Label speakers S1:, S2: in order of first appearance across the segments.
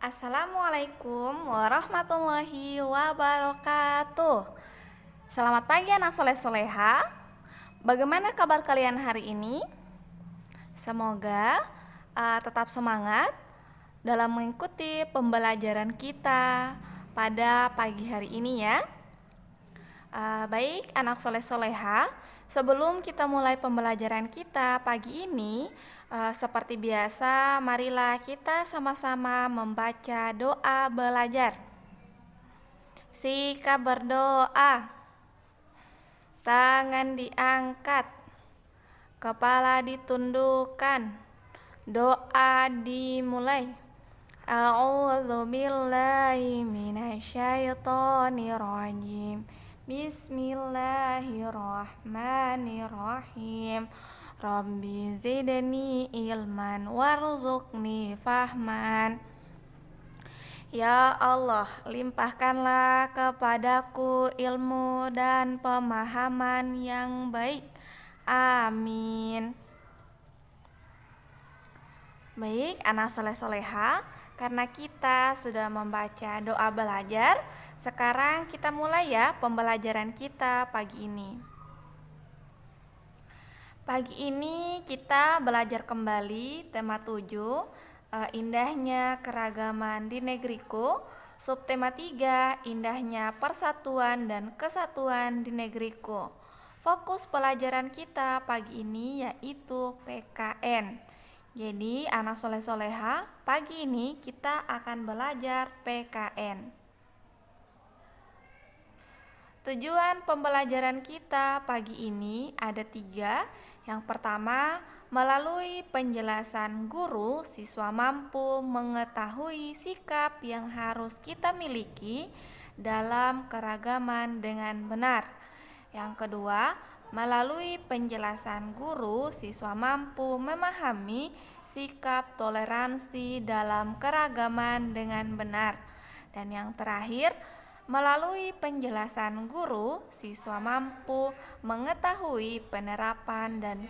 S1: Assalamualaikum warahmatullahi wabarakatuh. Selamat pagi anak soleh soleha. Bagaimana kabar kalian hari ini? Semoga tetap semangat dalam mengikuti pembelajaran kita pada pagi hari ini ya. Baik anak soleh soleha, sebelum kita mulai pembelajaran kita pagi ini, seperti biasa, marilah kita sama-sama membaca doa belajar. Sikap berdoa, tangan diangkat, kepala ditundukkan, doa dimulai. A'udzu billahi minasyaitonir rajim. Bismillahirrahmanirrahim. Rabbi zidni ilman warzuqni fahman. Ya Allah, limpahkanlah kepadaku ilmu dan pemahaman yang baik. Amin. Baik, anak soleh-soleha, karena kita sudah membaca doa belajar, sekarang kita mulai ya pembelajaran kita pagi ini. Pagi ini kita belajar kembali tema 7, indahnya keragaman di negeriku. Subtema 3, indahnya persatuan dan kesatuan di negeriku. Fokus pelajaran kita pagi ini yaitu PKN. Jadi anak soleh-soleha, pagi ini kita akan belajar PKN. Tujuan pembelajaran kita pagi ini ada 3. Yang pertama, melalui penjelasan guru, siswa mampu mengetahui sikap yang harus kita miliki dalam keragaman dengan benar. Yang kedua, melalui penjelasan guru, siswa mampu memahami sikap toleransi dalam keragaman dengan benar. Dan yang terakhir, melalui penjelasan guru, siswa mampu mengetahui penerapan dan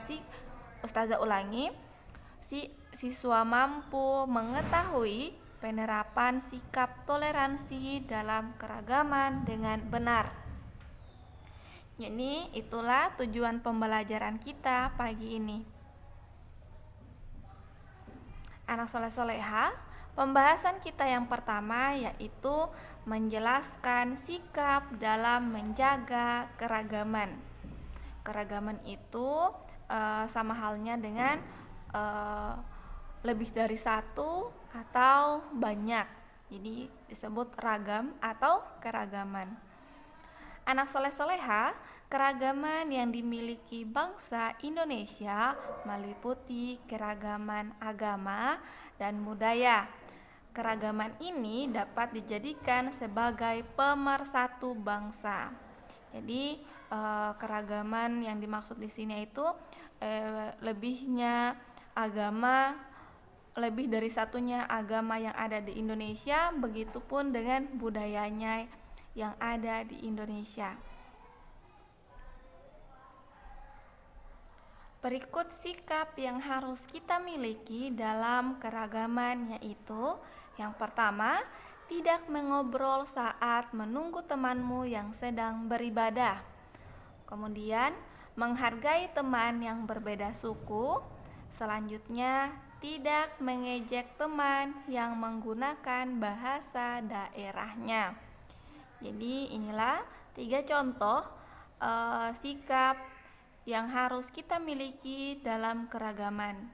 S1: siswa mampu mengetahui penerapan sikap toleransi dalam keragaman dengan benar. Jadi itulah tujuan pembelajaran kita pagi ini. Anak soleh-soleha, pembahasan kita yang pertama yaitu menjelaskan sikap dalam menjaga keragaman. Keragaman itu sama halnya dengan lebih dari satu atau banyak. Jadi disebut ragam atau keragaman. Anak soleh-soleha, keragaman yang dimiliki bangsa Indonesia meliputi keragaman agama dan budaya. Keragaman ini dapat dijadikan sebagai pemersatu bangsa. Jadi keragaman yang dimaksud di sini itu lebihnya agama, lebih dari satunya agama yang ada di Indonesia, begitupun dengan budayanya yang ada di Indonesia. Berikut sikap yang harus kita miliki dalam keragaman yaitu: yang pertama, tidak mengobrol saat menunggu temanmu yang sedang beribadah. Kemudian, menghargai teman yang berbeda suku. Selanjutnya, tidak mengejek teman yang menggunakan bahasa daerahnya. Jadi inilah 3 contoh sikap yang harus kita miliki dalam keragaman.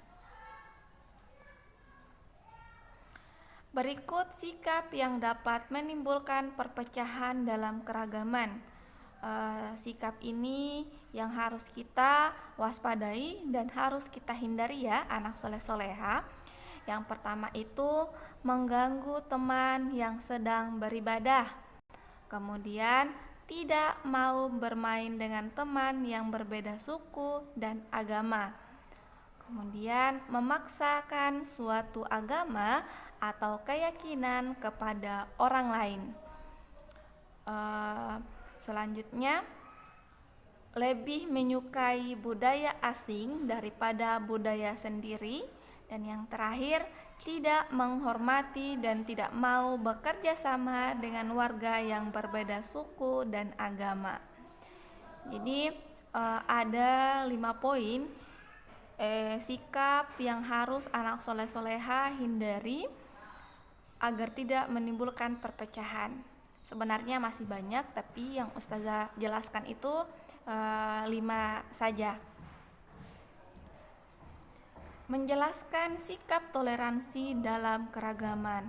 S1: Berikut sikap yang dapat menimbulkan perpecahan dalam keragaman. Sikap ini yang harus kita waspadai dan harus kita hindari ya anak soleh-soleha. Yang pertama itu mengganggu teman yang sedang beribadah. Kemudian tidak mau bermain dengan teman yang berbeda suku dan agama. Kemudian memaksakan suatu agama atau keyakinan kepada orang lain. Selanjutnya, lebih menyukai budaya asing daripada budaya sendiri. Dan yang terakhir, tidak menghormati dan tidak mau bekerja sama dengan warga yang berbeda suku dan agama. Jadi ada 5 poin sikap yang harus anak soleh soleha hindari agar tidak menimbulkan perpecahan. Sebenarnya masih banyak, tapi yang Ustazah jelaskan itu 5 saja. Menjelaskan sikap toleransi dalam keragaman.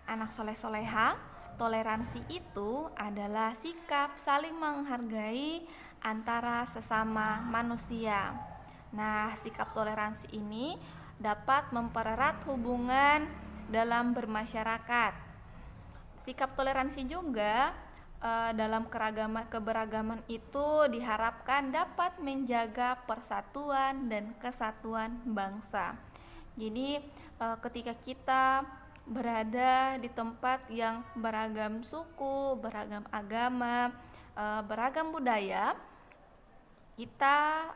S1: Anak soleh soleha, toleransi itu adalah sikap saling menghargai antara sesama manusia. Nah, sikap toleransi ini dapat mempererat hubungan dalam bermasyarakat. Sikap toleransi juga dalam keberagaman itu diharapkan dapat menjaga persatuan dan kesatuan bangsa. Jadi ketika kita berada di tempat yang beragam suku, beragam agama, beragam budaya, kita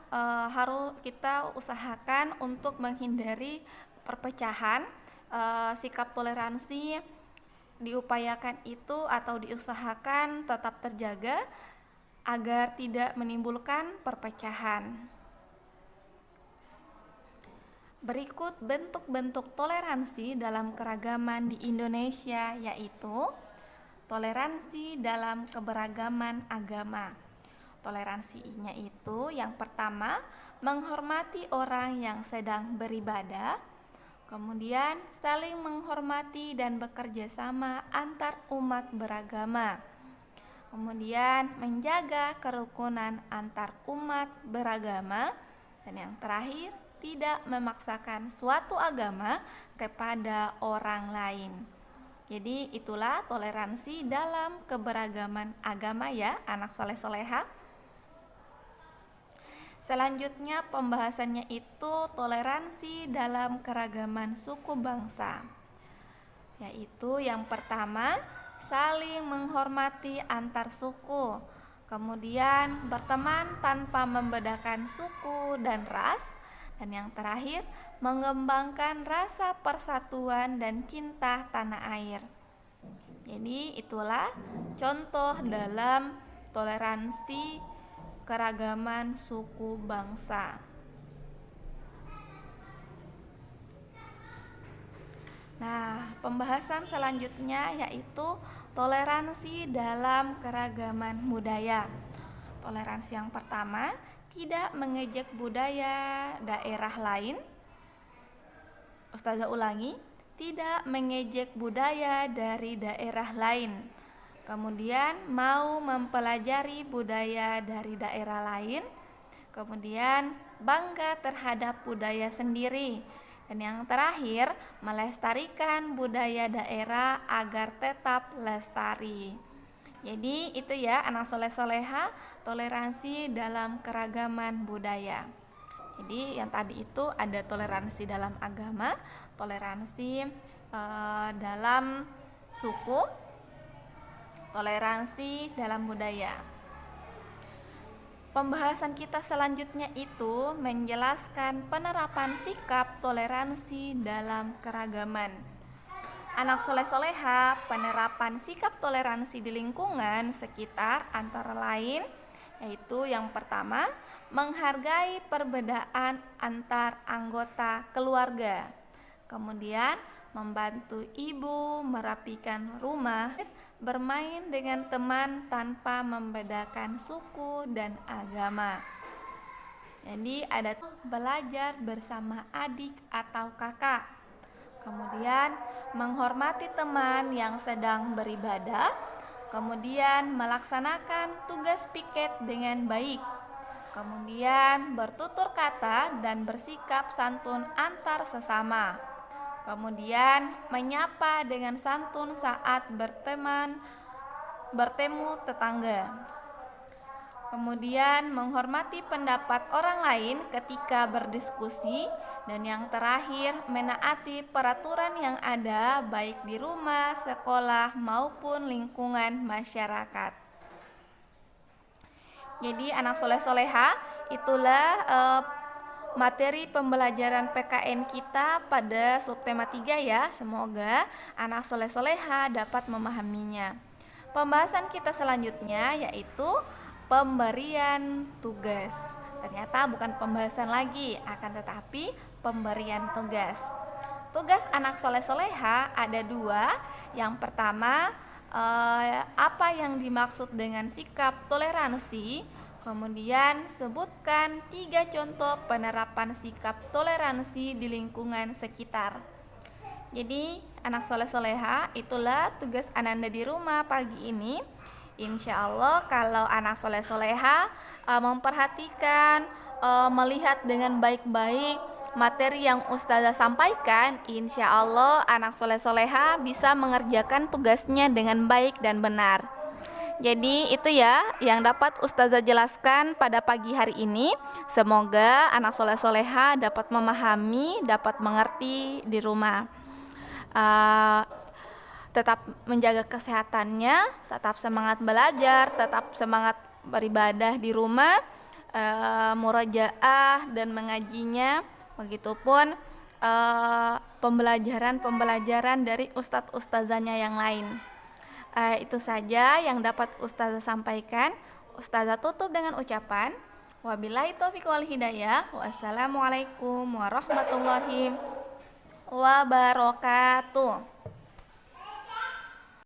S1: usahakan untuk menghindari perpecahan. Sikap toleransi diupayakan itu atau diusahakan tetap terjaga agar tidak menimbulkan perpecahan. Berikut bentuk-bentuk toleransi dalam keragaman di Indonesia, yaitu toleransi dalam keberagaman agama. Toleransinya itu yang pertama, menghormati orang yang sedang beribadah. Kemudian saling menghormati dan bekerja sama antar umat beragama. Kemudian menjaga kerukunan antar umat beragama. Dan yang terakhir, tidak memaksakan suatu agama kepada orang lain. Jadi itulah toleransi dalam keberagaman agama ya, anak soleh soleha. Selanjutnya pembahasannya itu toleransi dalam keragaman suku bangsa, yaitu yang pertama saling menghormati antar suku, kemudian berteman tanpa membedakan suku dan ras, dan yang terakhir mengembangkan rasa persatuan dan cinta tanah air. Jadi itulah contoh dalam toleransi keragaman suku bangsa. Nah, pembahasan selanjutnya yaitu toleransi dalam keragaman budaya. Toleransi yang pertama, tidak mengejek budaya daerah lain. Ustazah ulangi, tidak mengejek budaya dari daerah lain. Kemudian mau mempelajari budaya dari daerah lain. Kemudian bangga terhadap budaya sendiri. Dan yang terakhir, melestarikan budaya daerah agar tetap lestari. Jadi itu ya anak soleh soleha, toleransi dalam keragaman budaya. Jadi yang tadi itu ada toleransi dalam agama, toleransi dalam suku, toleransi dalam budaya. Pembahasan kita selanjutnya itu menjelaskan penerapan sikap toleransi dalam keragaman. Anak soleh soleha, penerapan sikap toleransi di lingkungan sekitar antara lain yaitu yang pertama, menghargai perbedaan antar anggota keluarga. Kemudian membantu ibu merapikan rumah, bermain dengan teman tanpa membedakan suku dan agama. Jadi ada belajar bersama adik atau kakak. Kemudian menghormati teman yang sedang beribadah. Kemudian melaksanakan tugas piket dengan baik. Kemudian bertutur kata dan bersikap santun antar sesama. Kemudian menyapa dengan santun saat bertemu tetangga. Kemudian menghormati pendapat orang lain ketika berdiskusi. Dan yang terakhir, menaati peraturan yang ada baik di rumah, sekolah maupun lingkungan masyarakat. Jadi anak soleh soleha, itulah materi pembelajaran PKN kita pada subtema 3 ya. Semoga anak soleh-soleha dapat memahaminya. Pembahasan kita selanjutnya yaitu pemberian tugas. Ternyata bukan pembahasan lagi, akan tetapi pemberian tugas. Tugas anak soleh-soleha ada 2. Yang pertama, apa yang dimaksud dengan sikap toleransi. Kemudian sebutkan 3 contoh penerapan sikap toleransi di lingkungan sekitar. Jadi anak soleh-soleha, itulah tugas Ananda di rumah pagi ini. Insya Allah kalau anak soleh-soleha memperhatikan, melihat dengan baik-baik materi yang Ustazah sampaikan, insya Allah anak soleh-soleha bisa mengerjakan tugasnya dengan baik dan benar. Jadi itu ya yang dapat Ustazah jelaskan pada pagi hari ini. Semoga anak soleh-soleha dapat memahami, dapat mengerti di rumah. Tetap menjaga kesehatannya, tetap semangat belajar, tetap semangat beribadah di rumah, murojaah dan mengajinya. Begitupun pembelajaran dari ustadz-ustazahnya yang lain. Itu saja yang dapat Ustazah sampaikan. Ustazah tutup dengan ucapan wabillahi taufiq wal hidayah. Wassalamualaikum warahmatullahi wabarakatuh.